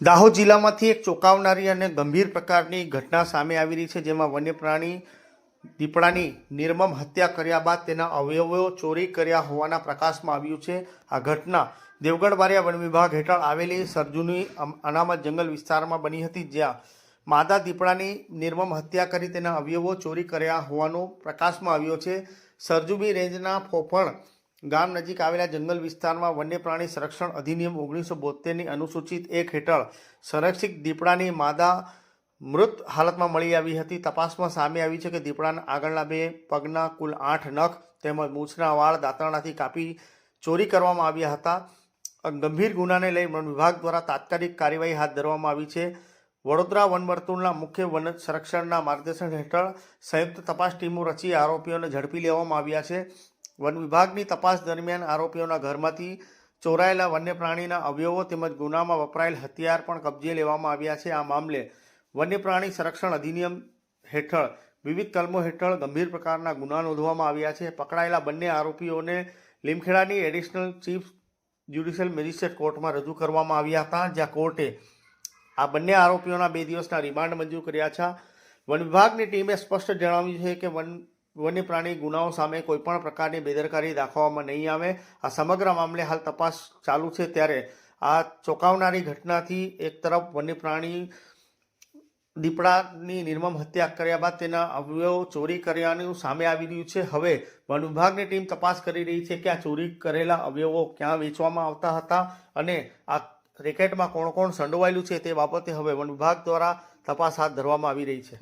દાહોદ જિલ્લામાંથી એક ચોંકાવનારી અને ગંભીર પ્રકારની ઘટના સામે આવી રહી છે, જેમાં વન્ય પ્રાણી દીપડાની નિર્મમ હત્યા કર્યા બાદ તેના અવયવો ચોરી કર્યા હોવાના પ્રકાશમાં આવ્યું છે. આ ઘટના દેવગઢ બારિયા વન વિભાગ હેઠળ આવેલી સરજુની અનામત જંગલ વિસ્તારમાં બની હતી, જ્યાં માદા દીપડાની નિર્મમ હત્યા કરી તેના અવયવો ચોરી કર્યા હોવાનો પ્રકાશમાં આવ્યો છે. સરજુબી રેન્જના ફોફણ ગામ નજીક આવેલા જંગલ વિસ્તારમાં વન્ય પ્રાણી સંરક્ષણ અધિનિયમ 1972ની અનુસૂચિત 1 હેઠળ સંરક્ષિત દીપડાની માદા મૃત હાલતમાં મળી આવી હતી. તપાસમાં સામે આવી છે કે દીપડાના આગળના 2 પગના કુલ 8 નખ તેમજ મૂછના વાળ દાંતરડાથી કાપી ચોરી કરવામાં આવ્યા હતા. ગંભીર ગુનાને લઈ વન વિભાગ દ્વારા તાત્કાલિક કાર્યવાહી હાથ ધરવામાં આવી છે. વડોદરા વનવર્તુળના મુખ્ય વન સંરક્ષણના માર્ગદર્શન હેઠળ સંયુક્ત તપાસ ટીમો રચી આરોપીઓને ઝડપી લેવામાં આવ્યા છે. વન વિભાગની તપાસ દરમિયાન આરોપીઓના ઘરમાંથી ચોરાયેલા વન્ય પ્રાણીના અવયવો તેમજ ગુનામાં વપરાયેલ હથિયાર પણ કબજે લેવામાં આવ્યા છે. આ મામલે વન્ય પ્રાણી સંરક્ષણ અધિનિયમ હેઠળ વિવિધ કલમો હેઠળ ગંભીર પ્રકારના ગુના નોંધવામાં આવ્યા છે. પકડાયેલા બંને આરોપીઓને લીમખેડાની એડિશનલ ચીફ જ્યુડિશિયલ મેજિસ્ટ્રેટ કોર્ટમાં રજૂ કરવામાં આવ્યા હતા, જ્યાં કોર્ટે આ બંને આરોપીઓના 2 દિવસના રિમાન્ડ મંજૂર કર્યા છે. વન વિભાગની ટીમે સ્પષ્ટ જણાવ્યું છે કે વન્ય પ્રાણી ગુનાઓ સામે કોઈપણ પ્રકારની બેદરકારી દાખવવામાં નહીં આવે. આ સમગ્ર મામલે હાલ તપાસ ચાલુ છે. ત્યારે આ ચોંકાવનારી ઘટનાથી એક તરફ વન્ય પ્રાણી દીપડાની નિર્મમ હત્યા કર્યા બાદ તેના અવયવો ચોરી કર્યાનું સામે આવી રહ્યું છે. હવે વન વિભાગની ટીમ તપાસ કરી રહી છે કે આ ચોરી કરેલા અવયવો ક્યાં વેચવામાં આવતા હતા અને આ રેકેટમાં કોણ કોણ સંડોવાયેલું છે તે બાબતે હવે વન વિભાગ દ્વારા તપાસ હાથ ધરવામાં આવી રહી છે.